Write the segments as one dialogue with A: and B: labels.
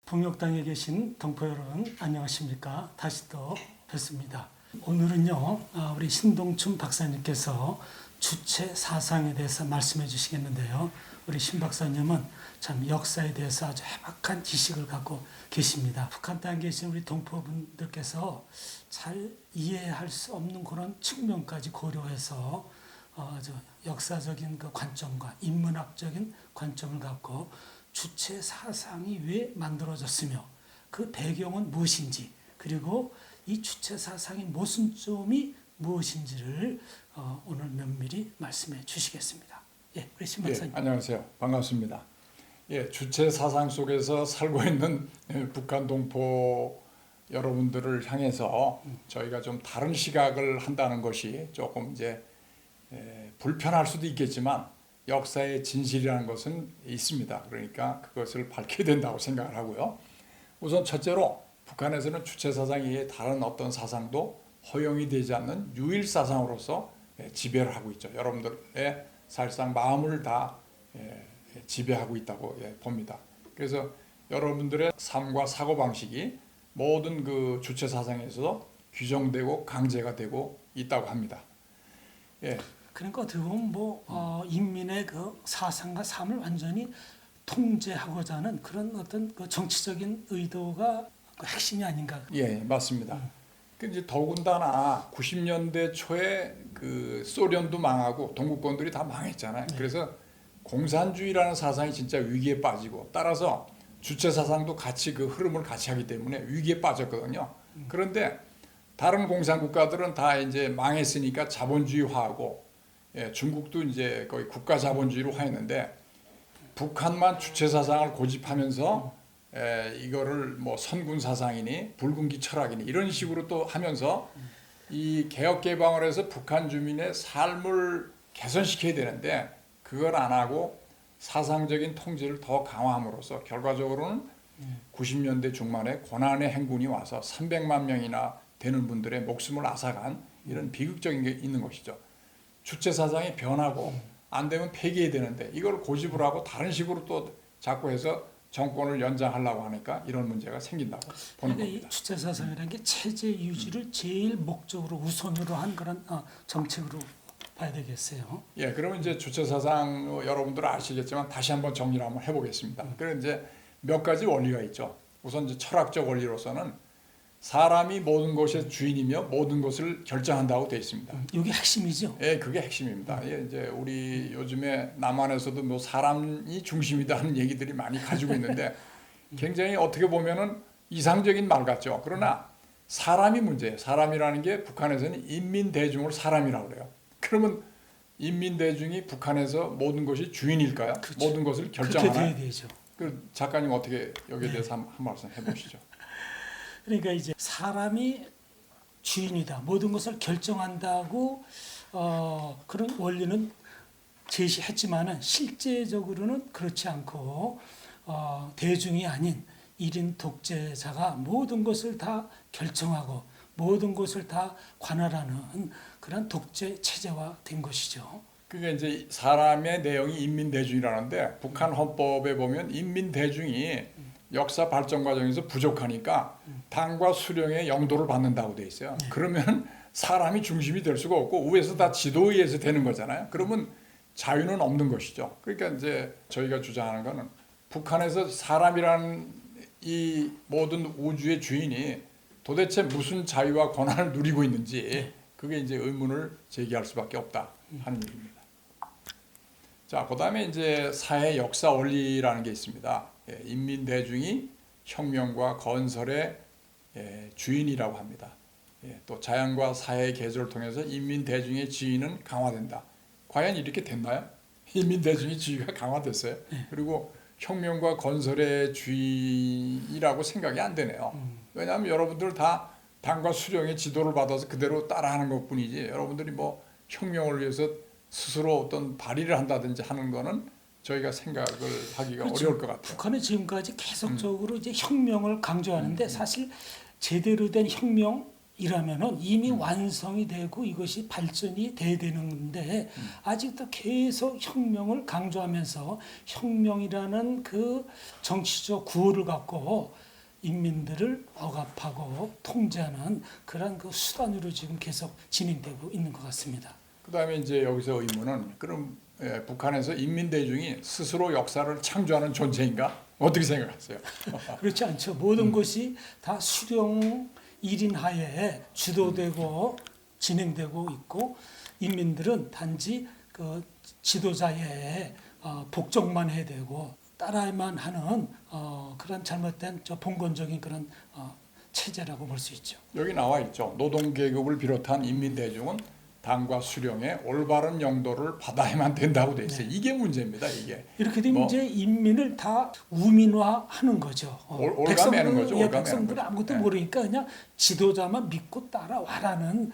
A: 북녘땅에 계신 동포 여러분 안녕하십니까? 다시 또 뵙습니다. 오늘은요 우리 신동춘 박사님께서 주체 사상에 대해서 말씀해 주시겠는데요. 우리 신 박사님은 참 역사에 대해서 아주 해박한 지식을 갖고 계십니다. 북한 땅에 계신 우리 동포분들께서 잘 이해할 수 없는 그런 측면까지 고려해서 아주 역사적인 그 관점과 인문학적인 관점을 갖고 주체 사상이 왜 만들어졌으며 그 배경은 무엇인지, 그리고 이 주체 사상의 모순점이 무엇인지를 오늘 면밀히 말씀해 주시겠습니다. 예, 우리 신 박사님.
B: 안녕하세요. 반갑습니다. 주체 사상 속에서 살고 있는 북한 동포 여러분들을 향해서 저희가 좀 다른 시각을 한다는 것이 조금 이제 불편할 수도 있겠지만 역사의 진실이라는 것은 있습니다. 그러니까 그것을 밝혀야 된다고 생각을 하고요. 우선 첫째로 북한에서는 주체 사상이 다른 어떤 사상도 허용이 되지 않는 유일 사상으로서 지배를 하고 있죠. 여러분들의 사실상 마음을 다 지배하고 있다고 봅니다. 그래서 여러분들의 삶과 사고방식이 모든 그 주체 사상에서 규정되고 강제가 되고 있다고 합니다.
A: 그러니까 어떻게 보면 인민의 그 사상과 삶을 완전히 통제하고자 하는 그런 어떤 그 정치적인 의도가 그 핵심이 아닌가.
B: 맞습니다. 이제 더군다나 90년대 초에 그 소련도 망하고 동구권들이 다 망했잖아요. 그래서 공산주의라는 사상이 진짜 위기에 빠지고, 따라서 주체 사상도 같이 그 흐름을 같이 하기 때문에 위기에 빠졌거든요. 그런데 다른 공산 국가들은 다 이제 망했으니까 자본주의화하고, 중국도 이제 거의 국가 자본주의로 화했는데 북한만 주체 사상을 고집하면서 이거를 뭐 선군 사상이니 붉은기 철학이니 이런 식으로 또 하면서 이 개혁 개방을 해서 북한 주민의 삶을 개선시켜야 되는데 그걸 안 하고 사상적인 통제를 더 강화함으로써 결과적으로는 90년대 중반에 고난의 행군이 와서 300만 명이나 되는 분들의 목숨을 앗아간 이런 비극적인 게 있는 것이죠. 주체 사상이 변하고 안 되면 폐기해야 되는데 이걸 고집을 하고 다른 식으로 또 자꾸 해서 정권을 연장하려고 하니까 이런 문제가 생긴다고 보는
A: 그러니까
B: 겁니다.
A: 이 주체 사상이라는 게 체제 유지를 제일 목적으로 우선으로 한 그런 정책으로 봐야 되겠어요.
B: 그러면 이제 주체 사상 여러분들 아시겠지만 다시 한번 정리를 한번 해보겠습니다. 그래서 이제 몇 가지 원리가 있죠. 우선 이제 철학적 원리로서는 사람이 모든 것의 주인이며 모든 것을 결정한다고 되어 있습니다.
A: 이게 핵심이죠.
B: 그게 핵심입니다. 이제 우리 요즘에 남한에서도 뭐 사람이 중심이다는 얘기들이 많이 가지고 있는데 굉장히 어떻게 보면은 이상적인 말 같죠. 그러나 사람이 문제예요. 사람이라는 게 북한에서는 인민 대중을 사람이라고 그래요. 그러면 인민 대중이 북한에서 모든 것이 주인일까요?
A: 그렇죠.
B: 모든 것을 결정하나요?
A: 그렇게 돼야 되죠.
B: 그 작가님 어떻게 여기에 대해서 한 말씀 해보시죠.
A: 그러니까 이제 사람이 주인이다, 모든 것을 결정한다고 그런 원리는 제시했지만은 실제적으로는 그렇지 않고 대중이 아닌 1인 독재자가 모든 것을 다 결정하고 모든 것을 다 관할하는 그런 독재 체제화 된 것이죠.
B: 그게 이제 사람의 내용이 인민대중이라는데 북한 헌법에 보면 인민대중이 역사 발전 과정에서 부족하니까 당과 수령의 영도를 받는다고 돼 있어요. 그러면 사람이 중심이 될 수가 없고 위에서 다 지도에 의해서 되는 거잖아요. 그러면 자유는 없는 것이죠. 그러니까 이제 저희가 주장하는 거는 북한에서 사람이라는 이 모든 우주의 주인이 도대체 무슨 자유와 권한을 누리고 있는지 그게 이제 의문을 제기할 수밖에 없다 하는 얘기입니다. 자, 그다음에 이제 사회 역사 원리라는 게 있습니다. 인민 대중이 혁명과 건설의 주인이라고 합니다. 또 자연과 사회의 개조를 통해서 인민 대중의 지위는 강화된다. 과연 이렇게 됐나요? 인민 대중의 지위가 강화됐어요. 그리고 혁명과 건설의 주인이라고 생각이 안 되네요. 왜냐하면 여러분들 다 당과 수령의 지도를 받아서 그대로 따라하는 것뿐이지 여러분들이 뭐 혁명을 위해서 스스로 어떤 발의를 한다든지 하는 거는 저희가 생각을 하기가
A: 그렇죠.
B: 어려울 것 같아요.
A: 북한은 지금까지 계속적으로 이제 혁명을 강조하는데 사실 제대로 된 혁명 이라면은 이미 완성이 되고 이것이 발전이 돼야 되는데 아직도 계속 혁명을 강조하면서 혁명이라는 그 정치적 구호를 갖고 인민들을 억압하고 통제하는 그런 그 수단으로 지금 계속 진행되고 있는 것 같습니다.
B: 그다음에 이제 여기서 의문은 그럼 북한에서 인민 대중이 스스로 역사를 창조하는 존재인가? 어떻게 생각하세요?
A: 그렇지 않죠. 모든 것이 다 수령 1인 하에 주도되고 진행되고 있고 인민들은 단지 그 지도자의 복종만 해야 되고 따라야만 하는 그런 잘못된 봉건적인 그런 체제라고 볼 수 있죠.
B: 여기 나와 있죠. 노동 계급을 비롯한 인민 대중은 당과 수령의 올바른 영도를 받아야만 된다고 돼 있어요. 이게 문제입니다. 이게
A: 이렇게 되면
B: 뭐,
A: 이제 인민을 다 우민화하는 거죠.
B: 올가매는 거죠. 올가매는
A: 백성들은
B: 거죠.
A: 아무것도
B: 네.
A: 모르니까 그냥 지도자만 믿고 따라와라는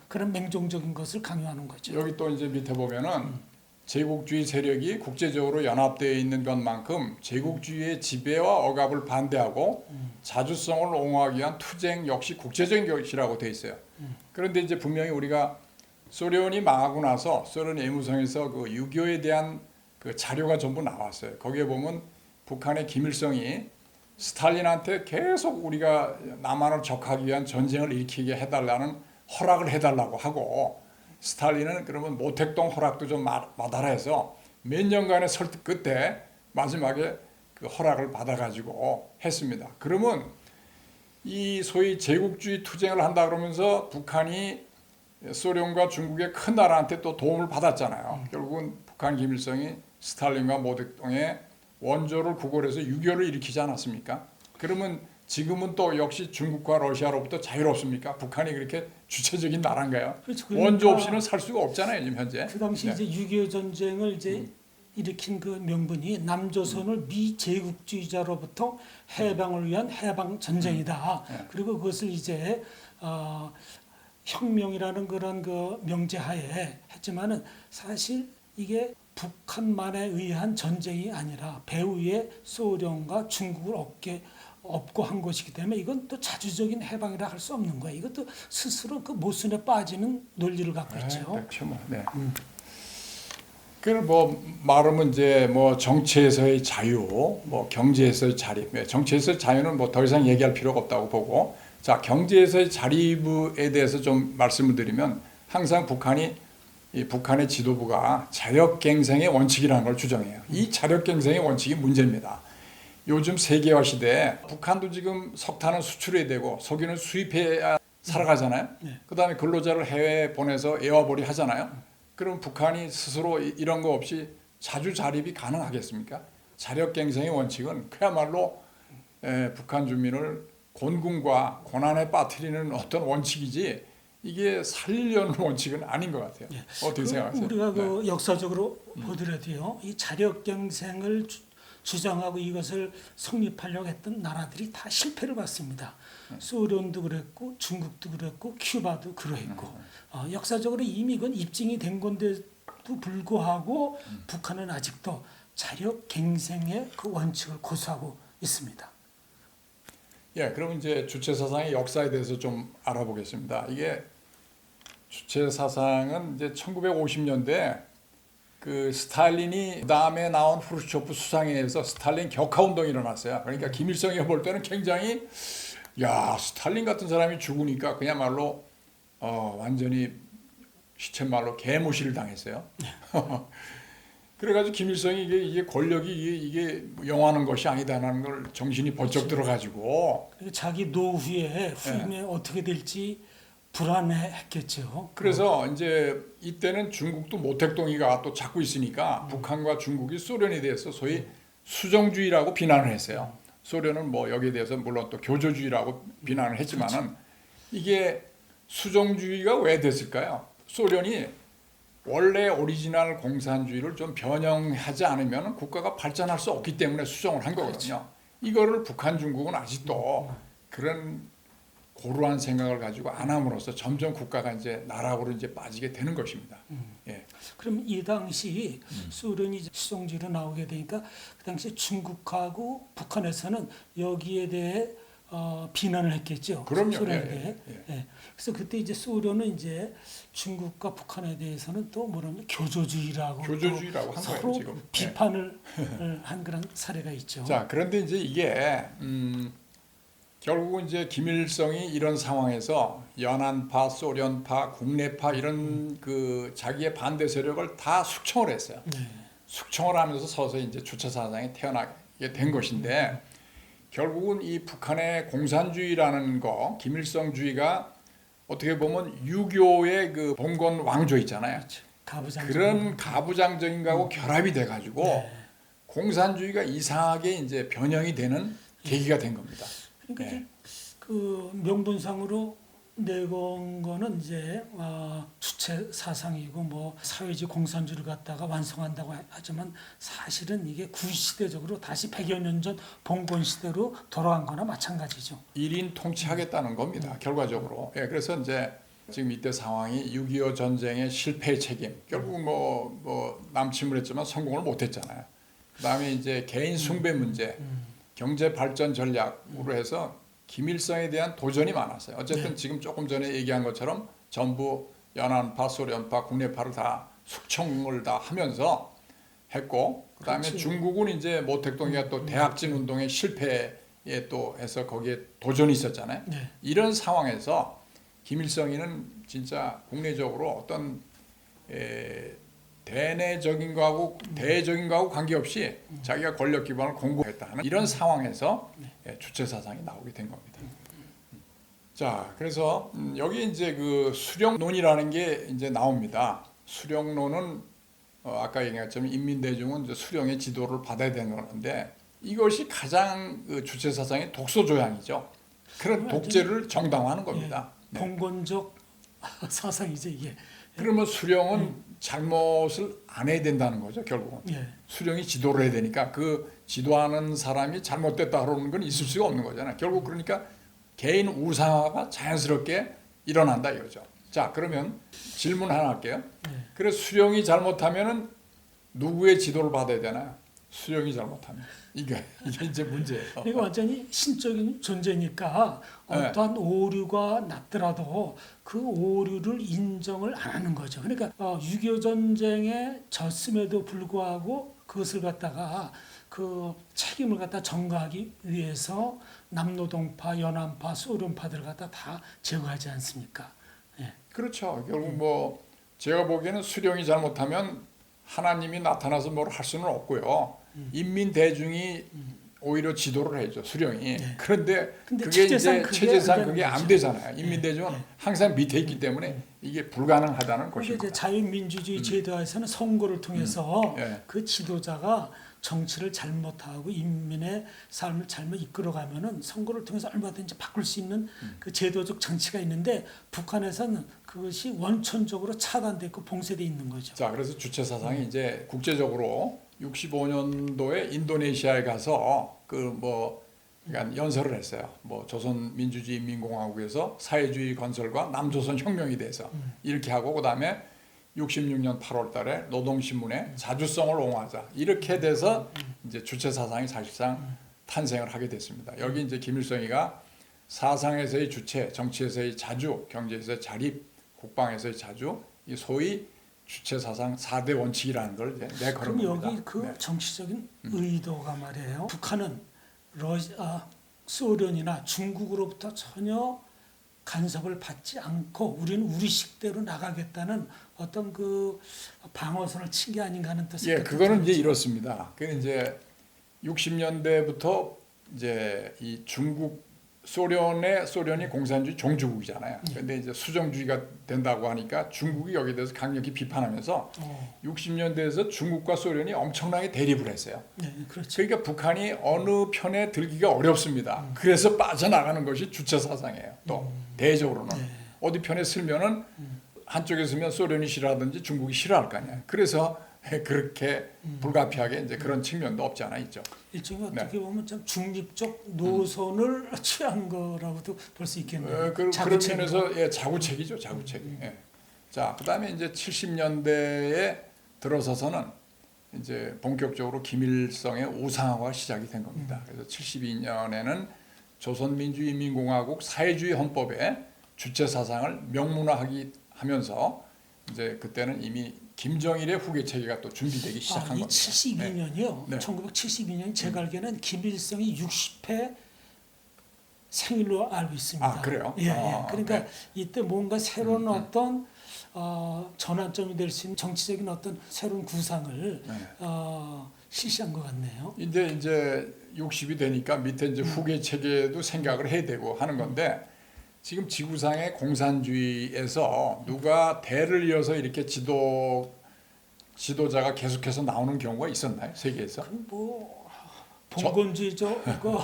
A: 그런 맹종적인 것을 강요하는 거죠.
B: 여기 또 이제 밑에 보면은 제국주의 세력이 국제적으로 연합되어 있는 것만큼 제국주의의 지배와 억압을 반대하고 자주성을 옹호하기 위한 투쟁 역시 국제적인 것이라고 돼 있어요. 그런데 이제 분명히 우리가 소련이 망하고 나서 소련 외무성에서 그 6.25에 대한 그 자료가 전부 나왔어요. 거기에 보면 북한의 김일성이 스탈린한테 계속 우리가 남한을 적하기 위한 전쟁을 일으키게 해달라는 허락을 해달라고 하고 스탈린은 그러면 모택동 허락도 좀 받아라 해서 몇 년간의 설득 끝에 마지막에 그 허락을 받아가지고 했습니다. 그러면 이 소위 제국주의 투쟁을 한다 그러면서 북한이 소련과 중국의 큰 나라한테 또 도움을 받았잖아요. 결국은 북한 김일성이 스탈린과 모택동의 원조를 구걸해서 6.25를 일으키지 않았습니까? 그러면 지금은 또 역시 중국과 러시아로부터 자유롭습니까? 북한이 그렇게 주체적인 나라인가요?
A: 그렇죠.
B: 원조 없이는 살 수가 없잖아요, 지금 현재.
A: 그 당시
B: 네.
A: 이제 6.25 전쟁을 이제 일으킨 그 명분이 남조선을 미제국주의자로부터 해방을 위한 해방 전쟁이다. 그리고 그것을 이제 혁명이라는 그런 그 명제하에 했지만은 사실 이게 북한만에 의한 전쟁이 아니라 배후에 소련과 중국을 업고 한 것이기 때문에 이건 또 자주적인 해방이라 할 수 없는 거예요. 이것도 스스로 그 모순에 빠지는 논리를 갖고 있죠.
B: 네. 그뭐 말하면 이제 뭐 정치에서의 자유, 뭐 경제에서의 자립. 정치에서의 자유는 뭐 더 이상 얘기할 필요가 없다고 보고, 자 경제에서의 자립에 대해서 좀 말씀을 드리면 항상 이 북한의 지도부가 자력갱생의 원칙이라는 걸 주장해요. 이 자력갱생의 원칙이 문제입니다. 요즘 세계화 시대에 북한도 지금 석탄을 수출해야 되고 석유는 수입해야 살아가잖아요. 그다음에 근로자를 해외에 보내서 애화벌이 하잖아요. 그럼 북한이 스스로 이런 거 없이 자주 자립이 가능하겠습니까? 자력갱생의 원칙은 그야말로 북한 주민을 곤궁과 고난에 빠뜨리는 어떤 원칙이지 이게 살리려는 원칙은 아닌 것 같아요. 어떻게 생각하세요?
A: 우리가 그 역사적으로 보더라도요, 이 자력갱생을 주장하고 이것을 성립하려고 했던 나라들이 다 실패를 봤습니다. 소련도 그랬고 중국도 그랬고 큐바도 그랬고 역사적으로 이미 이건 입증이 된 건데도 불구하고 북한은 아직도 자력갱생의 그 원칙을 고수하고 있습니다.
B: 예, 그럼 이제 주체 사상의 역사에 대해서 좀 알아보겠습니다. 이게 주체 사상은 이제 1950년대 그 스탈린이 그다음에 나온 후르츠초프 수상회에서 스탈린 격하 운동이 일어났어요. 그러니까 김일성이 볼 때는 굉장히 야 스탈린 같은 사람이 죽으니까 그야말로 완전히 시쳇말로 개무시를 당했어요. 그래가지고 김일성이 이게 권력이 이게 영화하는 것이 아니다라는 걸 정신이 번쩍 들어가지고
A: 자기 노후에 후임에 어떻게 될지 불안해했겠죠.
B: 그래서 이제 이때는 중국도 모택동이가 또 잡고 있으니까 북한과 중국이 소련에 대해서 소위 수정주의라고 비난을 했어요. 소련은 뭐 여기에 대해서 물론 또 교조주의라고 비난을 했지만은 이게 수정주의가 왜 됐을까요? 소련이 원래 오리지널 공산주의를 좀 변형하지 않으면 국가가 발전할 수 없기 때문에 수정을 한 거거든요. 이거를 북한, 중국은 아직도 그런 고루한 생각을 가지고 안 함으로써 점점 국가가 이제 나락으로 이제 빠지게 되는 것입니다. 예.
A: 그럼 이 당시 소련이 수정주의로 나오게 되니까 그 당시 중국하고 북한에서는 여기에 대해 비난을 했겠죠.
B: 그럼요.
A: 소련에게.
B: 예.
A: 예. 그래서 그때 이제 소련은 이제 중국과 북한에 대해서는 또 뭐냐면 교조주의라고
B: 교조주의라고 한 거예요
A: 서로
B: 지금. 예.
A: 비판을 한 그런 사례가 있죠.
B: 자, 그런데 이제 이게 결국은 이제 김일성이 이런 상황에서 연안파, 소련파, 국내파 이런 그 자기의 반대 세력을 다 숙청을 했어요.
A: 네.
B: 숙청을 하면서 서서히 이제 주체 사상이 태어나게 된 것인데 결국은 이 북한의 공산주의라는 거, 김일성주의가 어떻게 보면 유교의 그 봉건 왕조 있잖아요.
A: 그렇죠. 가부장
B: 그런 가부장적인 거하고 결합이 돼 가지고
A: 네.
B: 공산주의가 이상하게 이제 변형이 되는 계기가 된 겁니다.
A: 그러니까
B: 네.
A: 이제 그 명분상으로 내건 거는 이제 주체 사상이고 뭐 사회주의 공산주의를 갖다가 완성한다고 하지만 사실은 이게 구시대적으로 다시 100여 년 전 봉건 시대로 돌아간 거나 마찬가지죠.
B: 1인 통치하겠다는 겁니다. 결과적으로. 예, 그래서 이제 지금 이때 상황이 6.25 전쟁의 실패의 책임. 결국 뭐 남침을 했지만 성공을 못 했잖아요. 그다음에 이제 개인 숭배 문제, 경제 발전 전략으로 해서 김일성에 대한 도전이 많았어요. 어쨌든
A: 네.
B: 지금 조금 전에 얘기한 것처럼 전부 연안파, 소련파, 국내파를 다 숙청을 다 하면서 했고, 그다음에
A: 그렇지.
B: 중국은 이제 모택동이가 또 대학진 운동의 실패에 또 해서 거기에 도전이 있었잖아요.
A: 네.
B: 이런 상황에서 김일성이는 진짜 국내적으로 어떤 대내적인 거하고 대외적인 거하고 관계없이 자기가 권력 기반을 공고했다 하는 이런 상황에서 주체 사상이 나오게 된 겁니다. 자, 그래서 여기 이제 그 수령론이라는 게 이제 나옵니다. 수령론은 아까 얘기했지만 인민대중은 이제 수령의 지도를 받아야 되는 건데 이것이 가장 그 주체 사상의 독소 조항이죠. 그런 독재를 정당화하는 겁니다.
A: 예, 봉건적 사상이죠 이게.
B: 그러면 수령은 잘못을 안 해야 된다는 거죠, 결국은.
A: 예.
B: 수령이 지도를 해야 되니까 그 지도하는 사람이 잘못됐다 그러는 건 있을 수가 없는 거잖아요. 결국 그러니까 개인 우상화가 자연스럽게 일어난다 이거죠. 자, 그러면 질문 하나 할게요. 그래서 수령이 잘못하면은 누구의 지도를 받아야 되나요? 수령이 잘못하면. 이게 이제 문제예요.
A: 이거 완전히 신적인 존재니까 어떠한 오류가 났더라도 그 오류를 인정을 안 하는 거죠. 그러니까 6.25 전쟁에 졌음에도 불구하고 그것을 갖다가 그 책임을 갖다 전가하기 위해서 남노동파, 연안파, 소련파들을 갖다 다 제거하지 않습니까? 예.
B: 그렇죠. 결국 뭐 제가 보기에는 수령이 잘못하면 하나님이 나타나서 뭘 할 수는 없고요. 인민 대중이 오히려 지도를 해죠. 수령이.
A: 네.
B: 그런데
A: 근데
B: 그게
A: 체제상
B: 이제
A: 그게
B: 체제상
A: 안
B: 그게
A: 되는
B: 안
A: 거죠.
B: 되잖아요. 인민 대중은 항상 밑에 있기 때문에 이게 불가능하다는
A: 그런데 이제
B: 것입니다.
A: 자유민주주의 제도에서는 선거를 통해서
B: 예.
A: 그 지도자가 정치를 잘못하고 인민의 삶을 잘못 이끌어가면은 선거를 통해서 얼마든지 바꿀 수 있는 그 제도적 장치가 있는데 북한에서는 그것이 원천적으로 차단됐고 봉쇄돼 있는 거죠.
B: 자, 그래서 주체 사상이 이제 국제적으로 65년도에 인도네시아에 가서 그러니까 연설을 했어요. 뭐 조선 민주주의 인민공화국에서 사회주의 건설과 남조선 혁명에 대해서 이렇게 하고 그다음에 66년 8월달에 노동신문에 자주성을 옹호하자 이렇게 돼서 이제 주체 사상이 사실상 탄생을 하게 됐습니다. 여기 이제 김일성이가 사상에서의 주체, 정치에서의 자주, 경제에서의 자립, 국방에서의 자주, 이 소위 주체 사상 4대 원칙이라는 걸 이제 내걸은
A: 그럼
B: 겁니다.
A: 여기 그
B: 네.
A: 정치적인 의도가 말이에요. 북한은 소련이나 중국으로부터 전혀 간섭을 받지 않고 우리는 우리 식대로 나가겠다는 어떤 그 방어선을 친 게 아닌가 하는 뜻을.
B: 예, 그거는 이제 이렇습니다. 그 이제 60년대부터 이제 이 중국 소련이 공산주의 종주국이잖아요. 그런데 이제 수정주의가 된다고 하니까 중국이 여기에 대해서 강력히 비판하면서 60년대에서 중국과 소련이 엄청나게 대립을 했어요.
A: 네, 그렇죠.
B: 그러니까 북한이 어느 편에 들기가 어렵습니다. 그래서 빠져나가는 것이 주체 사상이에요. 또 대외적으로는 어디 편에 쓰면은 한쪽에 쓰면 소련이 싫어하든지 중국이 싫어할 거 아니에요. 그래서 그렇게 불가피하게 이제 그런 측면도 없지 않아 있죠.
A: 일종의 어떻게 보면 좀 중립적 노선을 취한 거라고도 볼 수 있겠네요.
B: 그런
A: 자구책으로.
B: 면에서 자구책이죠, 자구책. 예. 자, 그다음에 이제 70년대에 들어서서는 이제 본격적으로 김일성의 우상화가 시작이 된 겁니다. 그래서 72년에는 조선민주인민공화국 사회주의 헌법에 주체 사상을 명문화하기 하면서 이제 그때는 이미 김정일의 후계 체계가 또 준비되기 시작한 겁니다.
A: 72년이요.
B: 네.
A: 1972년 제가 알기에는 김일성이 60회 생일로 알고 있습니다.
B: 아, 그래요?
A: 예, 예.
B: 아,
A: 그러니까
B: 네.
A: 이때 뭔가 새로운 어떤 전환점이 될 수 있는 정치적인 어떤 새로운 구상을
B: 네.
A: 실시한 것 같네요.
B: 이제 60이 되니까 밑에 이제 후계 체계도 생각을 해야 되고 하는 건데 지금 지구상의 공산주의에서 누가 대를 이어서 이렇게 지도자가 계속해서 나오는 경우가 있었나요? 세계에서?
A: 뭐 봉건주의죠. 그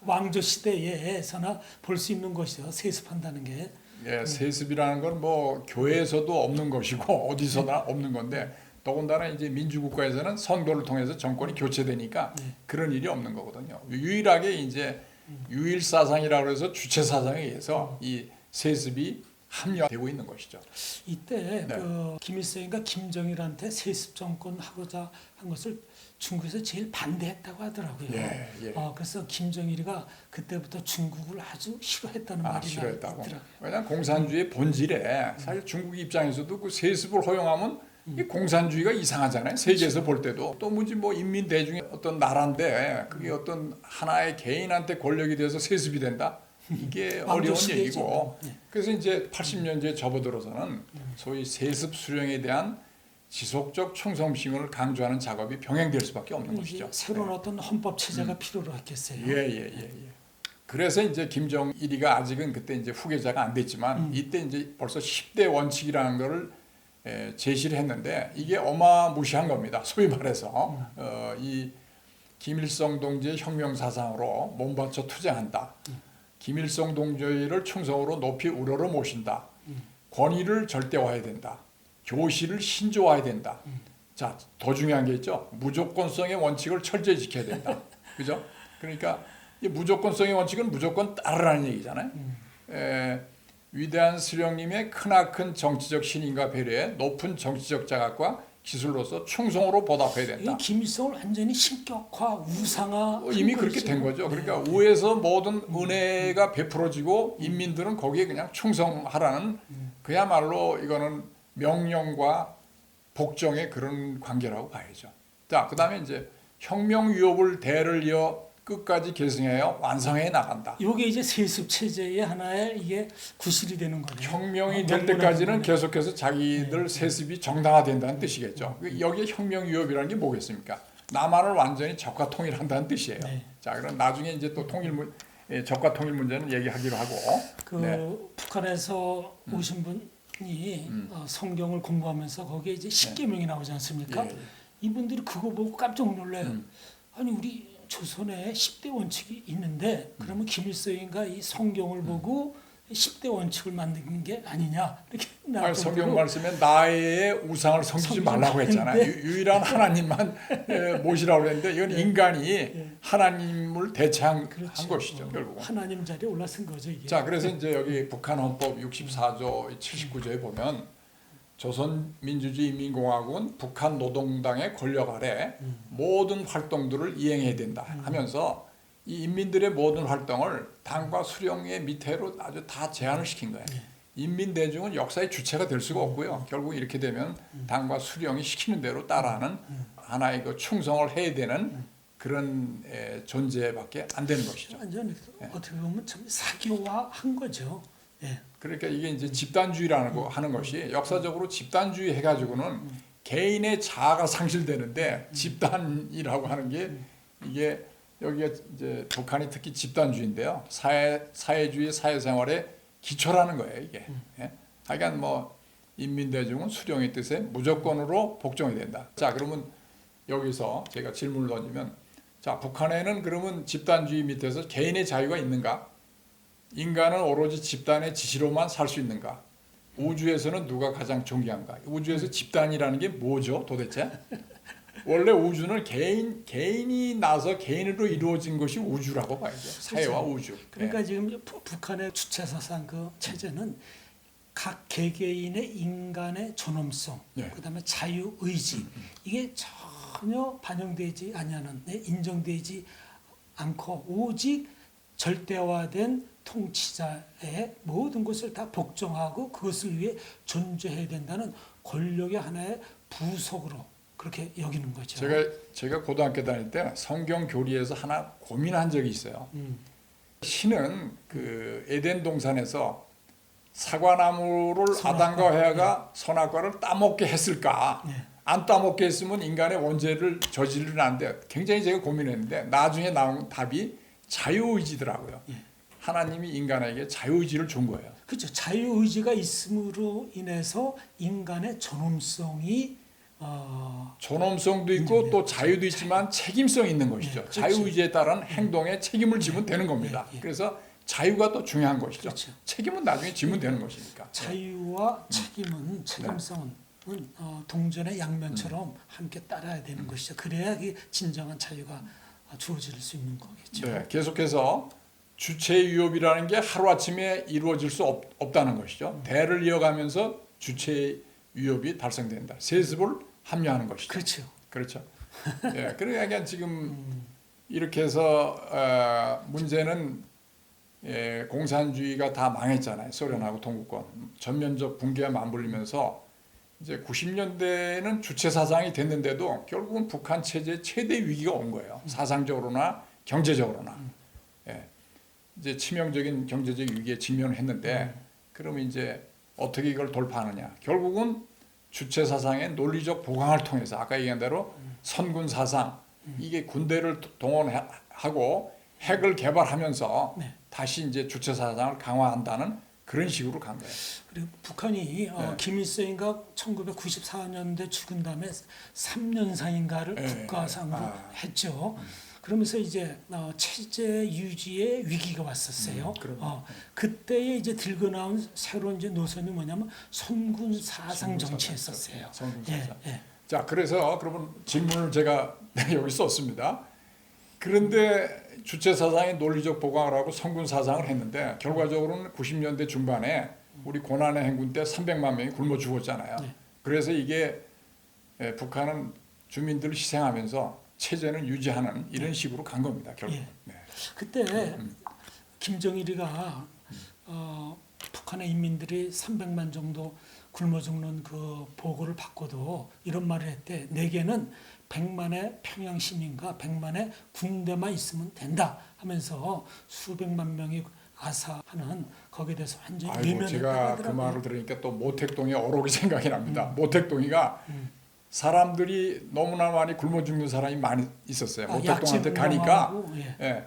A: 왕조 시대에서나 볼 수 있는 것이죠. 세습한다는 게.
B: 예, 세습이라는 건 뭐 교회에서도 없는 것이고 어디서나 없는 건데 더군다나 이제 민주국가에서는 선거를 통해서 정권이 교체되니까 그런 일이 없는 거거든요. 유일하게 이제 유일 사상이라고 해서 주체 사상에 의해서 이 세습이 합리화되고 있는 것이죠.
A: 이때
B: 네.
A: 그 김일성이가 김정일한테 세습 정권 하고자 한 것을 중국에서 제일 반대했다고 하더라고요.
B: 예, 예.
A: 그래서 김정일이가 그때부터 중국을 아주 싫어했다는 말이
B: 싫어했다고.
A: 있더라고요.
B: 왜냐하면 공산주의 본질에 사실 중국 입장에서도 그 세습을 허용하면 이 공산주의가 이상하잖아요. 세계에서 볼 때도 또 뭐지 뭐 인민 대중의 어떤 나라인데 그게 어떤 하나의 개인한테 권력이 돼서 세습이 된다. 이게 어려운 얘기고. 그래서 이제 80년대에 접어들어서는 소위 세습 수령에 대한 지속적 충성심을 강조하는 작업이 병행될 수밖에 없는 것이죠.
A: 새로운 어떤 헌법 체제가 필요로 했겠어요.
B: 예. 그래서 이제 김정일이가 아직은 그때 이제 후계자가 안 됐지만 이때 이제 벌써 10대 원칙이라는 거를 제시를 했는데 이게 어마무시한 겁니다. 소위 말해서 이 김일성 동지의 혁명 사상으로 몸바쳐 투쟁한다. 김일성 동지를 충성으로 높이 우러러 모신다. 권위를 절대화해야 된다. 교시를 신조화해야 된다. 자, 더 중요한 게 있죠. 무조건성의 원칙을 철저히 지켜야 된다. 그죠? 그러니까 이 무조건성의 원칙은 무조건 따르라는 얘기잖아요. 위대한 수령님의 크나큰 정치적 신임과 배려에 높은 정치적 자각과 기술로서 충성으로 보답해야 된다.
A: 이 김일성을 완전히 신격화, 우상화
B: 이미 그렇게 된 거죠. 그러니까 우에서 모든 은혜가 베풀어지고 인민들은 거기에 그냥 충성하라는 그야말로 이거는 명령과 복종의 그런 관계라고 봐야죠. 자, 그다음에 이제 혁명 위협을 대를 이어 끝까지 계승하여 완성해 나간다.
A: 이게 이제 세습 체제의 하나의 이게 구실이 되는 거네요.
B: 혁명이 될 때까지는 계속해서 자기들 세습이 정당화된다는 뜻이겠죠. 여기에 혁명 위협이라는 게 뭐겠습니까? 남한을 완전히 적화 통일한다는 뜻이에요.
A: 네.
B: 자, 그럼 나중에 이제 또 적화 통일 문제는 얘기하기로 하고.
A: 북한에서 오신 분이 성경을 공부하면서 거기에 이제 10계명이 나오지 않습니까?
B: 예.
A: 이분들이 그거 보고 깜짝 놀라요. 아니 우리 조선에 10대 원칙이 있는데 그러면 김일성인가 이 성경을 보고 10대 원칙을 만든 게 아니냐 이렇게
B: 아니, 성경 말씀에 나의 우상을 섬기지 말라고 했잖아요. 유일한 하나님만 모시라고 했는데 이건 인간이 하나님을 대체한 것이죠. 결국.
A: 하나님 자리에 올라선 거죠 이게.
B: 자, 그래서 이제 여기 북한 헌법 64조 79조에 보면 조선민주주의인민공화국은 북한 노동당의 권력 아래 모든 활동들을 이행해야 된다 하면서 이 인민들의 모든 활동을 당과 수령의 밑에로 아주 다 제한을 시킨 거예요. 인민대중은 역사의 주체가 될 수가 없고요. 결국 이렇게 되면 당과 수령이 시키는 대로 따라하는 하나의 그 충성을 해야 되는 그런 존재밖에 안 되는 것이죠.
A: 완전 어떻게 보면 참 사교화한 거죠. 예.
B: 그러니까 이게 이제 집단주의라는 거 하는 것이 역사적으로 집단주의 해가지고는 개인의 자아가 상실되는데 집단이라고 하는 게 이게 여기가 이제 북한이 특히 집단주의인데요. 사회주의 사회생활의 기초라는 거예요 이게. 예? 하여간 뭐 인민대중은 수령의 뜻에 무조건으로 복종이 된다. 자, 그러면 여기서 제가 질문을 던지면 자, 북한에는 그러면 집단주의 밑에서 개인의 자유가 있는가? 인간은 오로지 집단의 지시로만 살 수 있는가? 우주에서는 누가 가장 존귀한가? 우주에서 집단이라는 게 뭐죠 도대체? 원래 우주는 개인이 나서 개인으로 이루어진 것이 우주라고 봐야죠. 사회와 우주.
A: 그러니까 지금 북한의 주체 사상 그 체제는 각 개개인의 인간의 존엄성, 그다음에 자유 의지 이게 전혀 반영되지 아니하는 인정되지 않고 오직 절대화된 통치자의 모든 것을 다 복종하고 그것을 위해 존재해야 된다는 권력의 하나의 부속으로 그렇게 여기는 거죠.
B: 제가 고등학교 다닐 때 성경 교리에서 하나 고민한 적이 있어요. 신은 그 에덴 동산에서 사과나무를 아담과 해와가 선악과를 따먹게 했을까?
A: 네.
B: 안 따먹게 했으면 인간의 원죄를 저지르는데 굉장히 제가 고민했는데 나중에 나온 답이 자유의지더라고요.
A: 예.
B: 하나님이 인간에게 자유의지를 준 거예요.
A: 그렇죠. 자유의지가 있음으로 인해서 인간의 존엄성이
B: 존엄성도 있고 또 자유도 있지만 책임성이 있는 것이죠.
A: 그렇죠.
B: 자유의지에 따른 행동에 책임을 지면 되는 겁니다.
A: 예.
B: 그래서 자유가 또 중요한 것이죠.
A: 그렇죠.
B: 책임은 나중에 지면 되는 것이니까.
A: 자유와 책임은 책임성은 동전의 양면처럼 함께 따라야 되는 것이죠. 그래야 이 진정한 자유가 주어질 수 있는 거겠죠.
B: 네, 계속해서 주체 위협이라는 게 하루아침에 이루어질 수 없다는 것이죠. 대를 이어가면서 주체 위협이 달성된다. 세습을 합류하는 것이죠.
A: 그렇죠.
B: 그렇죠. 예, 그러니까 지금 이렇게 해서 문제는 공산주의가 다 망했잖아요. 소련하고 동구권 전면적 붕괴가 맞물리면서 이제 90년대는 주체 사상이 됐는데도 결국은 북한 체제 최대 위기가 온 거예요. 사상적으로나 경제적으로나. 예. 이제 치명적인 경제적 위기에 직면을 했는데 그러면 이제 어떻게 이걸 돌파하느냐? 결국은 주체 사상의 논리적 보강을 통해서 아까 얘기한 대로 선군 사상 이게 군대를 동원하고 핵을 개발하면서
A: 네.
B: 다시 이제 주체 사상을 강화한다는 그런 식으로 간 거예요.
A: 그리고 북한이 김일성인가 1994년대 죽은 다음에 3년상인가를 국가상으로 했죠. 그러면서 이제 체제 유지의 위기가 왔었어요. 그때에 이제 들고 나온 새로운 이제 노선이 뭐냐면 선군 사상 정치였었어요.
B: 선군 사상.
A: 예.
B: 자, 그래서 그러면 질문을 제가 여기 썼습니다. 그런데 주체 사상의 논리적 보강을 하고 선군 사상을 했는데 결과적으로는 90년대 중반에 우리 고난의 행군 때 300만 명이 굶어 죽었잖아요.
A: 네.
B: 그래서 이게 북한은 주민들을 희생하면서 체제는 유지하는 이런 식으로 간 겁니다. 결국.
A: 예.
B: 네.
A: 그때 김정일이가 북한의 인민들이 300만 정도 굶어 죽는 그 보고를 받고도 이런 말을 했대. 내게는 100만의 평양 시민과 100만의 군대만 있으면 된다 하면서 수백만 명이 아사하는 거기에 대해서 완전히
B: 아이고,
A: 외면했다고
B: 제가 그
A: 하더라고요.
B: 말을 들으니까 또 모택동의 어록이 생각이 납니다. 모택동이가 사람들이 너무나 많이 굶어 죽는 사람이 많이 있었어요. 모택동한테 가니까 예.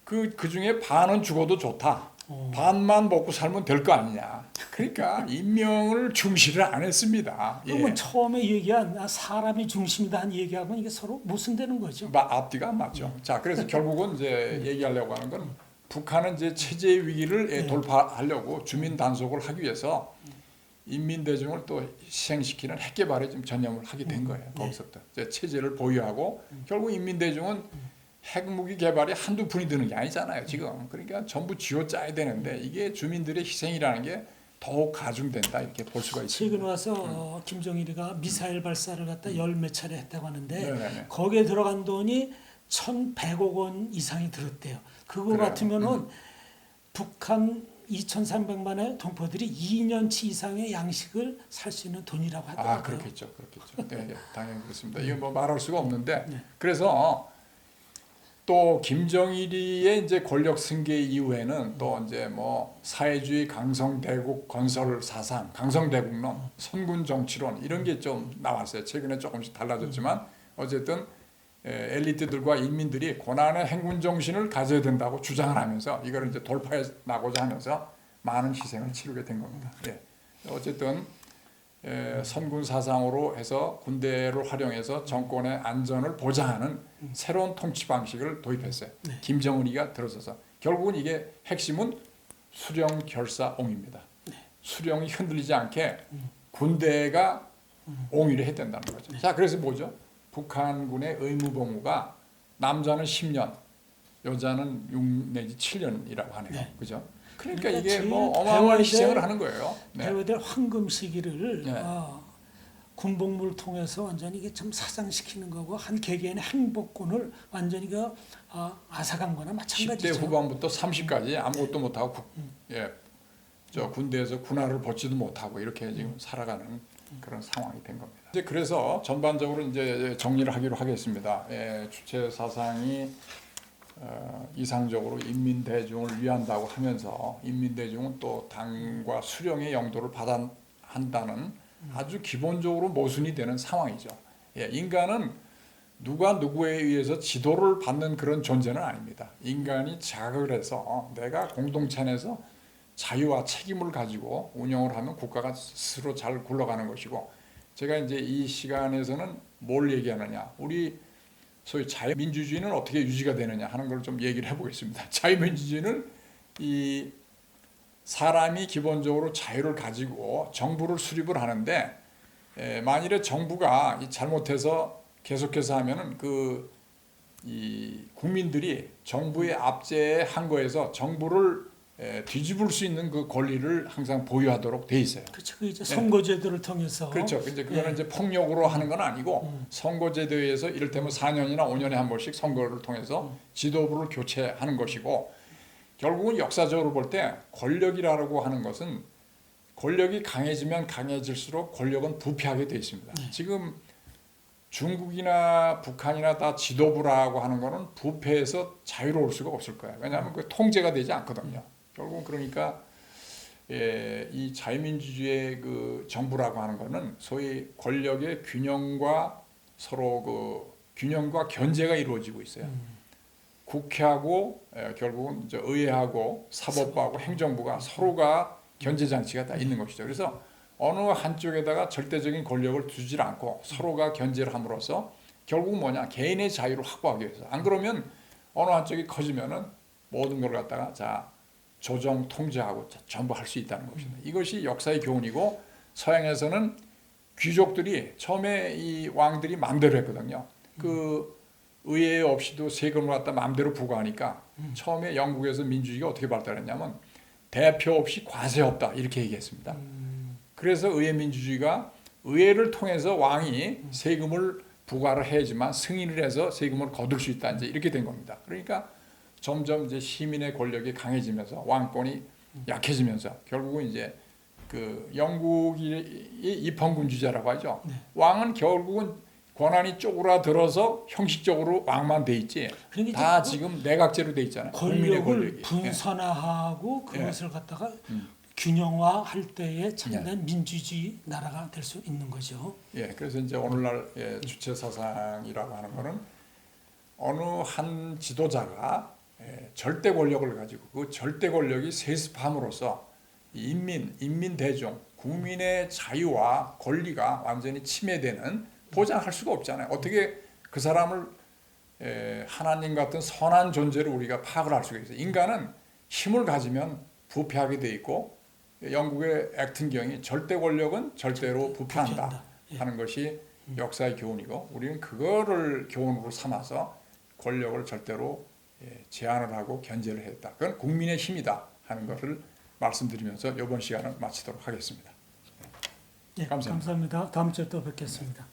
B: 그 중에 반은 죽어도 좋다. 반만 먹고 살면 될 거 아니냐. 그러니까 인명을 중시를 안 했습니다.
A: 그러면 처음에 얘기한 사람이 중심이다 한 얘기하고는 이게 서로 모순되는 거죠.
B: 앞뒤가 안 맞죠. 자, 그래서 결국은 이제 얘기하려고 하는 건 북한은 이제 체제 위기를 돌파하려고 주민 단속을 하기 위해서 인민 대중을 또 희생시키는 핵 개발에 좀 전념을 하게 된 거예요. 거기서부터 이제 체제를 보유하고 결국 인민 대중은 핵무기 개발이 한두 푼이 드는 게 아니잖아요. 지금 그러니까 전부 쥐어짜야 되는데 이게 주민들의 희생이라는 게 더욱 가중된다 이렇게 볼 수가 있습니다.
A: 최근 와서 김정일이가 미사일 발사를 갖다 열 몇 차례 했다고 하는데
B: 네네네.
A: 거기에 들어간 돈이 1,100억 원 이상이 들었대요. 그거
B: 그래요.
A: 같으면은 북한 2,300만의 동포들이 2년치 이상의 양식을 살 수 있는 돈이라고 하더라고요.
B: 그렇겠죠. 네, 당연히 그렇습니다. 이거 뭐 말할 수가 없는데 그래서 또 김정일이의 이제 권력 승계 이후에는 또 이제 뭐 사회주의 강성대국 건설 사상, 강성대국론, 선군 정치론 이런 게 좀 나왔어요. 최근에 조금씩 달라졌지만 어쨌든 엘리트들과 인민들이 고난의 행군 정신을 가져야 된다고 주장을 하면서 이걸 이제 돌파해 나고자 하면서 많은 희생을 치르게 된 겁니다. 어쨌든 선군 사상으로 해서 군대를 활용해서 정권의 안전을 보장하는 새로운 통치 방식을 도입했어요. 김정은이가 들어서서 결국은 이게 핵심은 수령 결사옹입니다. 수령이 흔들리지 않게 군대가 옹위를 해야 된다는 거죠. 자, 그래서 뭐죠? 북한군의 의무복무가 남자는 10년, 여자는 6 내지 7년이라고 하네요. 그죠? 그러니까 이게 뭐 어마어마한 희생을 하는 거예요.
A: 배워야 될 황금 시기를 군복무를 통해서 완전히 이게 참 사장시키는 거고 한 개개인의 행복권을 완전히 앗아간 거나 마찬가지죠.
B: 10대 후반부터 30까지 아무것도 못하고 저 군대에서 군화를 벗지도 못하고 이렇게 지금 살아가는 그런 상황이 된 겁니다. 이제 그래서 전반적으로 이제 정리를 하기로 하겠습니다. 주체 사상이 이상적으로 인민 대중을 위한다고 하면서 인민 대중은 또 당과 수령의 영도를 받아 한다는 아주 기본적으로 모순이 되는 상황이죠. 인간은 누가 누구에 의해서 지도를 받는 그런 존재는 아닙니다. 인간이 자각을 해서 내가 공동체 안에서 자유와 책임을 가지고 운영을 하면 국가가 스스로 잘 굴러가는 것이고, 제가 이제 이 시간에서는 뭘 얘기하느냐, 우리 소위 자유민주주의는 어떻게 유지가 되느냐 하는 걸 좀 얘기를 해보겠습니다. 자유민주주의는 이 사람이 기본적으로 자유를 가지고 정부를 수립을 하는데, 만일에 정부가 잘못해서 계속해서 하면은 이 국민들이 정부의 압제한 거에서 정부를 뒤집을 수 있는 그 권리를 항상 보유하도록 돼 있어요.
A: 그렇죠. 그 이제 선거제도를 통해서.
B: 그렇죠. 이제 그거는 이제 폭력으로 하는 건 아니고 선거제도에서 이를테면 4년이나 5년에 한 번씩 선거를 통해서 지도부를 교체하는 것이고, 결국은 역사적으로 볼 때 권력이라고 하는 것은 권력이 강해지면 강해질수록 권력은 부패하게 돼 있습니다. 지금 중국이나 북한이나 다 지도부라고 하는 거는 부패해서 자유로울 수가 없을 거예요. 왜냐하면 그 통제가 되지 않거든요. 결국은 그러니까 이 자유민주주의의 그 정부라고 하는 거는 소위 권력의 균형과 서로 균형과 견제가 이루어지고 있어요. 국회하고 결국은 이제 의회하고 사법부하고 행정부가 서로가 견제 장치가 다 있는 것이죠. 그래서 어느 한쪽에다가 절대적인 권력을 두지 않고 서로가 견제를 함으로써 결국 뭐냐, 개인의 자유를 확보하기 위해서. 안 그러면 어느 한쪽이 커지면은 모든 걸 갖다가 조정 통제하고 전부 할 수 있다는 것입니다. 이것이 역사의 교훈이고, 서양에서는 귀족들이 처음에 이 왕들이 마음대로 했거든요. 그 의회 없이도 세금을 갖다 마음대로 부과하니까 처음에 영국에서 민주주의가 어떻게 발달했냐면 대표 없이 과세 없다 이렇게 얘기했습니다. 그래서 의회 민주주의가 의회를 통해서 왕이 세금을 부과를 해야지만 승인을 해서 세금을 거둘 수 있다, 이제 이렇게 된 겁니다. 그러니까 점점 이제 시민의 권력이 강해지면서 왕권이 약해지면서 결국은 이제 그 영국이 입헌군주제라고 하죠. 왕은 결국은 권한이 쪼그라들어서 형식적으로 왕만 돼 있지,
A: 그러니까
B: 다 지금 내각제로 돼 있잖아요. 국민의
A: 권력을
B: 권력이.
A: 분산화하고 그것을 갖다가 균형화할 때에 참된 민주주의 나라가 될 수 있는 거죠.
B: 그래서 이제 오늘날 주체 사상이라고 하는 거는 어느 한 지도자가 절대 권력을 가지고 그 절대 권력이 세습함으로써 인민 대중, 국민의 자유와 권리가 완전히 침해되는, 보장할 수가 없잖아요. 어떻게 그 사람을 하나님 같은 선한 존재로 우리가 파악을 할 수가 있어요. 인간은 힘을 가지면 부패하게 돼 있고, 영국의 액튼경이 절대 권력은 절대로 부패한다 하는 것이 역사의 교훈이고, 우리는 그거를 교훈으로 삼아서 권력을 절대로 제한을 하고 견제를 했다. 그건 국민의 힘이다 하는 것을 말씀드리면서 이번 시간을 마치도록 하겠습니다.
A: 감사합니다. 다음 주에 또 뵙겠습니다.